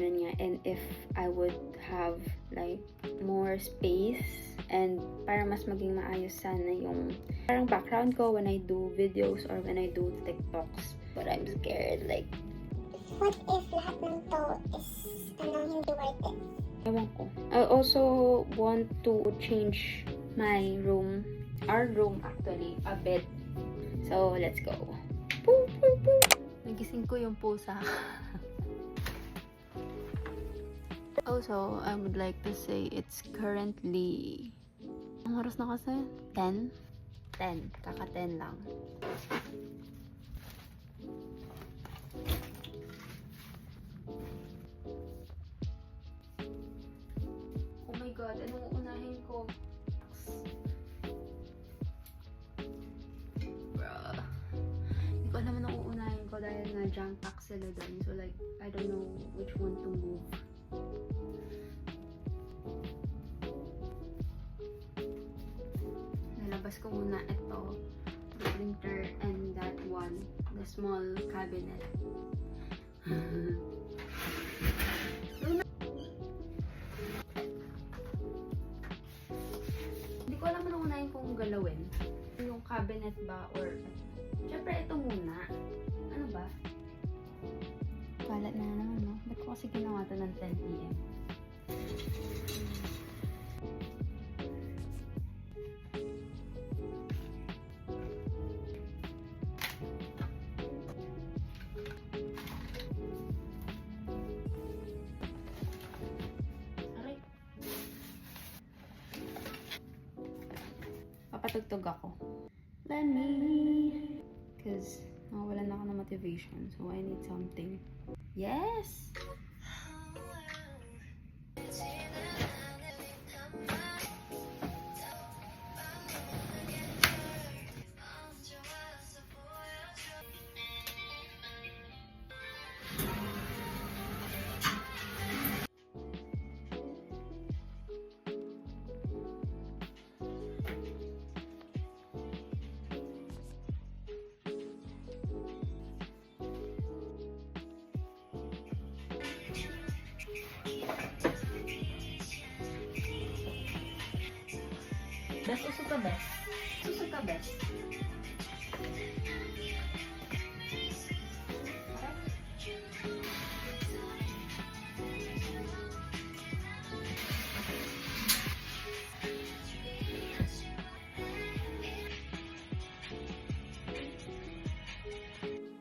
ganun nga, and if I would have like more space and para mas maging maayos sana yung parang background ko when I do videos or when I do TikToks. But I'm scared, like, what if lahat ng to is hindi worth it? ewan ko. I also want to change my room, our room actually, a bit. So, let's go. Boom, boom, boom. Nagising ko yung pusa. Also, I would like to say it's currently... Ang oras na kasi? 10? 10. Kaka-10 lang. Oh my God, anong uunahin ko? Bruh. Hindi ko alam anong uunahin ko dahil nga jam-pack sila dun. So like, I don't know which one to move. Nalabas ko muna ito, the printer, and that one, the small cabinet. Hindi ko alam anong unahin kong galawin. Yung cabinet ba or... Siyempre ito muna. Ano ba? Kalat na naman, no? Ba't ko kasi ginawa ito ng 10 PM? Aray. Papatugtog ako. Let me... Because nawawalan ako ng motivation. So I need something. Yes! Best, usok ka best. Usok ka best.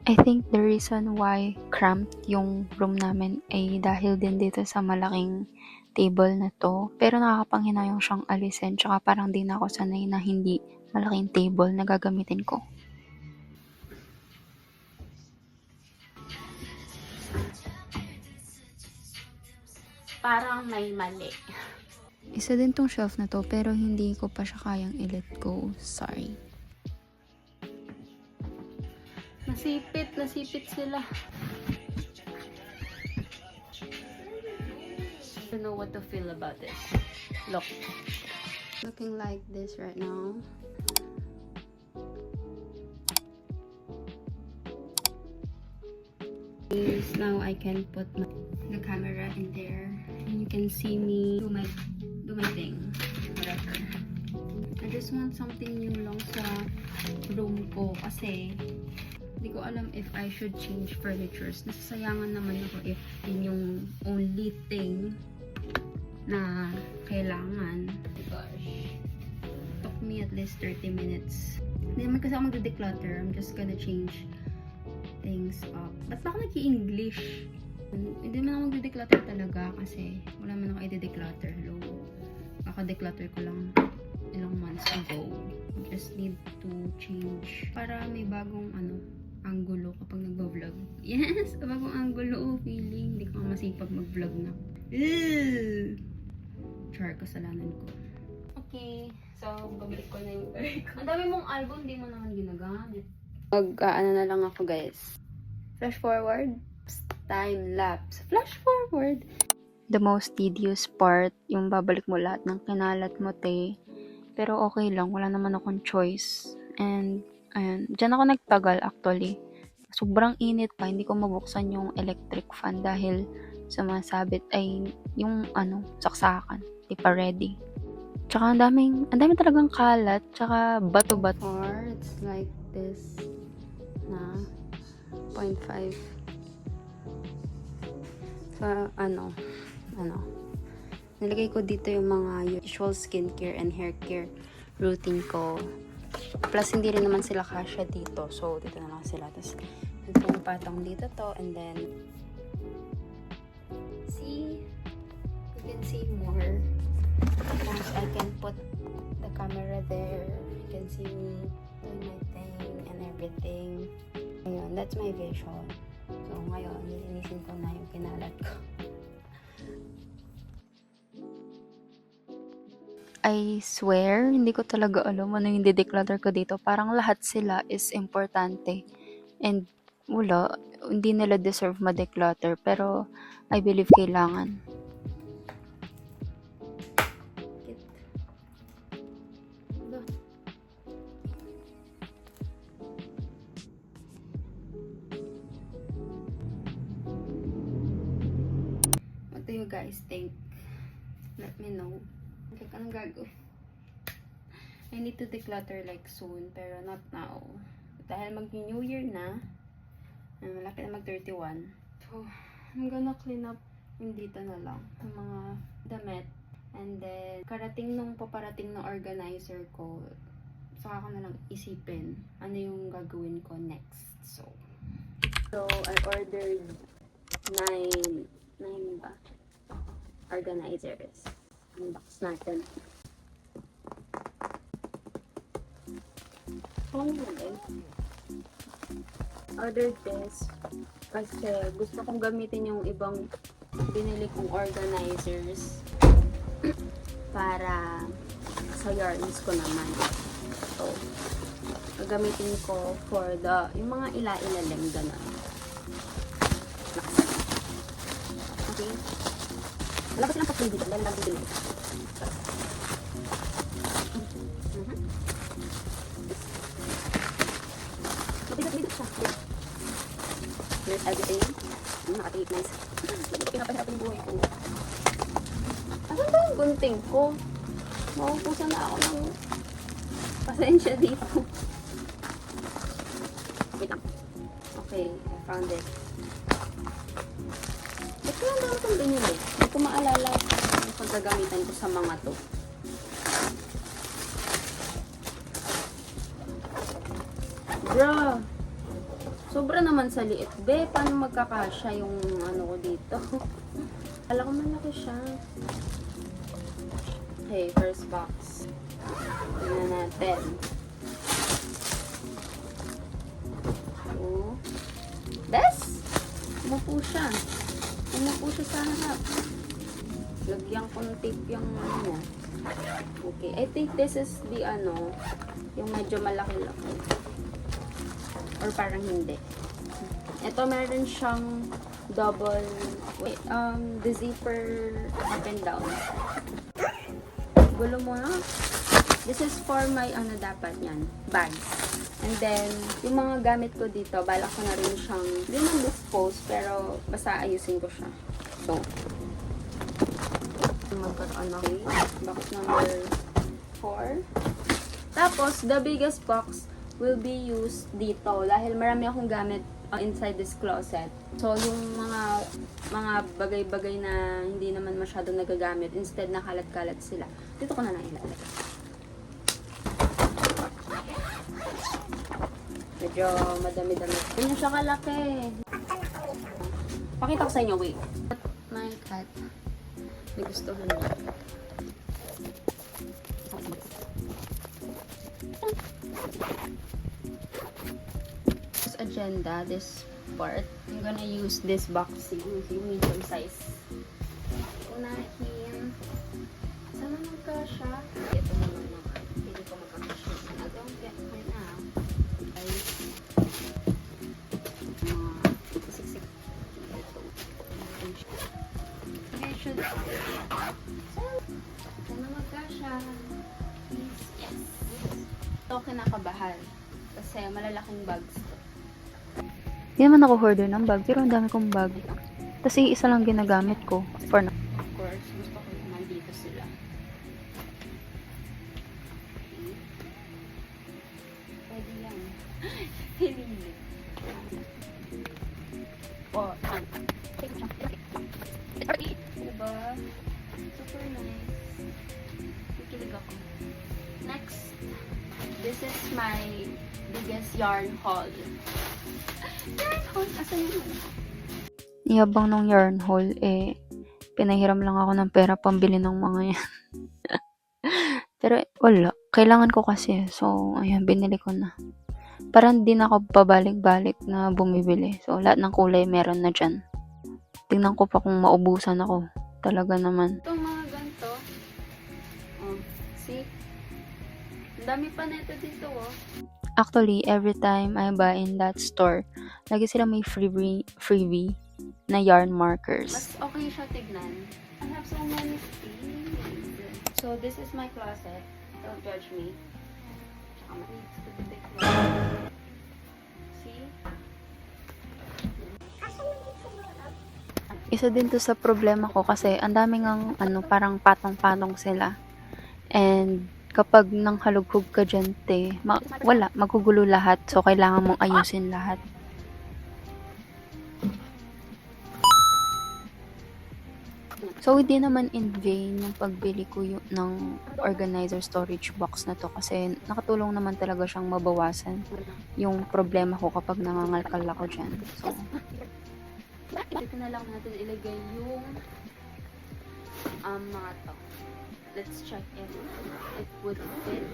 I think the reason why cramped yung room namin ay dahil din dito sa malaking table na to. Pero nakakapanghinayang siyang alisin. Tsaka parang di na ako sanay na hindi malaking table na gagamitin ko. Parang may mali. Isa din tong shelf na to pero hindi ko pa siya kayang i-let go. Sorry. Nasipit sila. I don't know what to feel about this. Look. Looking like this right now. Now I can put the camera in there and you can see me do my thing. Whatever. I just want something new lang sa room ko kasi hindi ko alam if I should change furnitures. Nasasayangan naman ako if yun yung only thing na kailangan. Oh my gosh. Took me at least 30 minutes. Hindi naman kasi ako magde-declutter. I'm just gonna change things up. Ba't ba ako nag-i-English? Hindi naman ako magde-declutter talaga kasi wala man ako i-declutter. Hello. Kaka-declutter ko lang ilang months ago. I just need to change para may bagong angulo kapag nagbo-vlog. Yes! Bagong angulo feeling. Hindi ko masipag mag-vlog na. Ew! Char, kasalanan ko. Okay. So, babalik ko na yung ang dami mong album, di mo naman ginagamit. Ano na lang ako, guys. Flash forward. Time lapse. Flash forward. The most tedious part, yung babalik mo lahat ng kinalat mo, te. Pero okay lang, wala naman akong choice. And, ayan, dyan ako nagtagal actually. Sobrang init pa, hindi ko mabuksan yung electric fan dahil sumasabit ay yung saksakan. Di pa ready. Tsaka ang daming talagang kalat, tsaka bato-bato. Or it's like this na 0.5. So, nilagay ko dito yung mga usual skincare and hair care routine ko. Plus, hindi rin naman sila kasya dito. So, dito na lang sila. Tapos, itong patong dito to. And then, see? You can see more. Tapos, I can put the camera there. You can see me doing my thing and everything. Ayun, that's my vision. So, ngayon, nilinisin ko na yung kinalat ko. I swear, hindi ko talaga alam ano yung declutter ko dito. Parang lahat sila is importante. And wala, hindi nila deserve ma-declutter. Pero, I believe kailangan. What do you guys think? Let me know. Like, anong gagawin? I need to declutter like soon, pero not now. Dahil mag-New Year na, malapit na mag-31. So, I'm gonna clean up yung dito na lang. Yung mga damit. And then, paparating ng organizer ko, saka ko na lang isipin ano yung gagawin ko next. So I ordered 9 ba? Organizers. Unbox natin. Ordered this kasi gusto kong gamitin yung ibang binili kong organizers para sa yarns ko naman. So, gagamitin ko for yung mga ila-ilalim gano'n. Okay? Wala ba silang pa-play dito? Dahil lang bibili. Mabigat-bigat siya. Here's everything. Nakatiip nice. Pinapahirap yung buhay ko. Asan ba yung gunting ko? Maupusan na ako ng pasensya dito. Wait lang. Okay, I found it. Ba't ko lang naman itong binili? Hindi ko maalala yung paggagamitan ko sa mga to. Bruh! Sobra naman sa liit. Be, paano magkakasya yung ano ko dito? Alam ko malaki siya. Okay, first box. Tignan natin. So, best! Umupo siya. Umupo siya sa harap. Lagyan ko ng tape yung ano niya. Okay, I think this is the yung medyo malaki-laki. Or parang hindi. Ito meron siyang double, the zipper up and down. Gulo mo na. This is for my dapat yan, bags. And then, yung mga gamit ko dito, balak ko na rin siyang, hindi man dispose, pero basta ayusin ko siya. So, magkaroon na box number 4. Tapos, the biggest box will be used dito dahil marami akong gamit inside this closet. So, yung mga bagay-bagay na hindi naman masyado nagagamit, instead na kalat-kalat sila, dito ko na ilalagay. Medyo madami-dami. Ganyan siya kalaki. Pakita ko sa inyo, wait. My cat. May gustuhan niya. This agenda, this part, I'm gonna use this boxing, yung medium size. Unahin. Sana magkasya? Ito naman naman. Hindi ko magkakasya. I don't get my now. Okay. Siksik. Ito. Okay, should. Sana magkasya. Yes. Ito kinakabahan. Kasi malalaking bags to. Hindi naman ako hoarder ng bag, pero ang dami kong bag. Tapos isa lang ginagamit ko for now. Of course, gusto ko yung nandito sila. Pwede lang. Hindi. Oh, diba? Super nice. Nakikilig ako. Next, this is my biggest yarn haul. Yarn haul? Asan yung Yabang nung yarn haul, pinahiram lang ako ng pera pambili ng mga yan. Pero wala, kailangan ko kasi. So, ayan, binili ko na. Parang din ako pabalik-balik na bumibili. So, lahat ng kulay meron na dyan. Tingnan ko pa kung maubusan ako. Talaga naman. itong mga ganito. Oh, see? Ang dami pa nito dito, oh. Actually, every time I buy in that store, lagi sila may freebie na yarn markers. Mas okay siya tignan. I have so many things. So, this is my closet. Don't judge me. Tsaka needs to be decluttered. See? Isa din to sa problema ko kasi ang daming parang patong-patong sila. And kapag nang halughog ka dyan, wala, magugulo lahat. So, kailangan mong ayusin lahat. So, hindi naman in vain yung pagbili ko ng organizer storage box na to kasi nakatulong naman talaga siyang mabawasan yung problema ko kapag nangangalkal ako dyan. So, dito na lang natin ilagay yung mga to. Let's check if it would fit.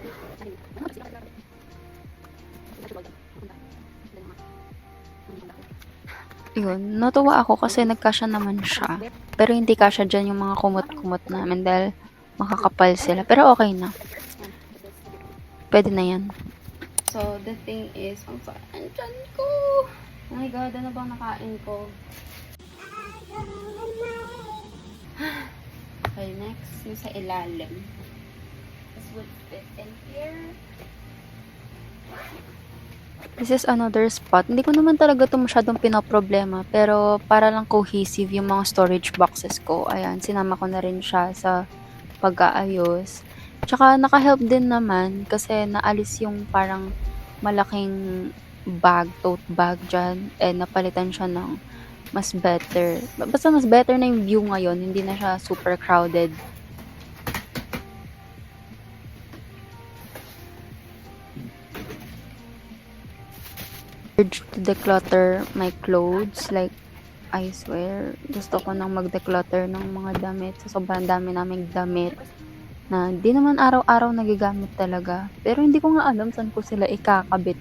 yun, natuwa ako kasi nagkasya naman siya. Pero hindi kasya dyan yung mga kumot-kumot namin dahil makakapal sila. Pero okay na. Pwede na yan. So, the thing is, ang saan dyan ko? Oh my god, ano bang nakain ko? Okay, next, yung sa ilalim. This would fit in here. This is another spot. Hindi ko naman talaga ito masyadong pinoproblema. Pero para lang cohesive yung mga storage boxes ko. Ayan, sinama ko na rin siya sa pag-aayos. Tsaka naka-help din naman kasi naalis yung parang malaking bag, tote bag dyan. Napalitan siya ng mas better. Basta mas better na yung view ngayon. Hindi na siya super crowded. Urge to declutter my clothes. Like, I swear, gusto ko nang mag-declutter ng mga damit. So, sobrang dami naming damit na di naman araw-araw nagigamit talaga. Pero hindi ko nga alam saan ko sila ikakabit.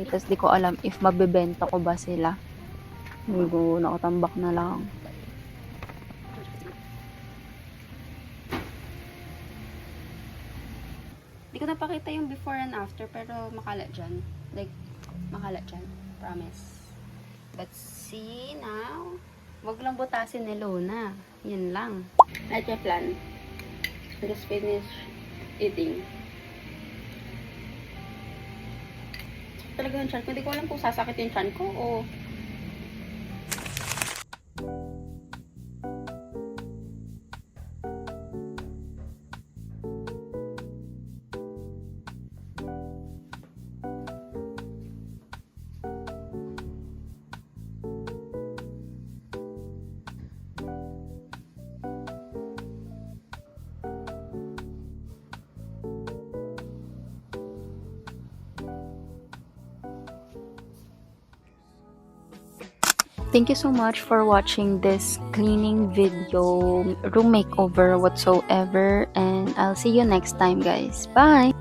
Tapos di ko alam if mabebenta ko ba sila. Hindi ko, nakatambak na lang. Hindi ko napakita yung before and after, pero makalat dyan. Like, makalat dyan. Promise. But see now, wag lang butasin ni Luna. Yun lang. That's my plan. Just finish eating. Talaga yung chan ko. Hindi ko alam kung sasakit yung chan ko o Thank you so much for watching this cleaning video, room makeover, whatsoever, and I'll see you next time, guys. Bye!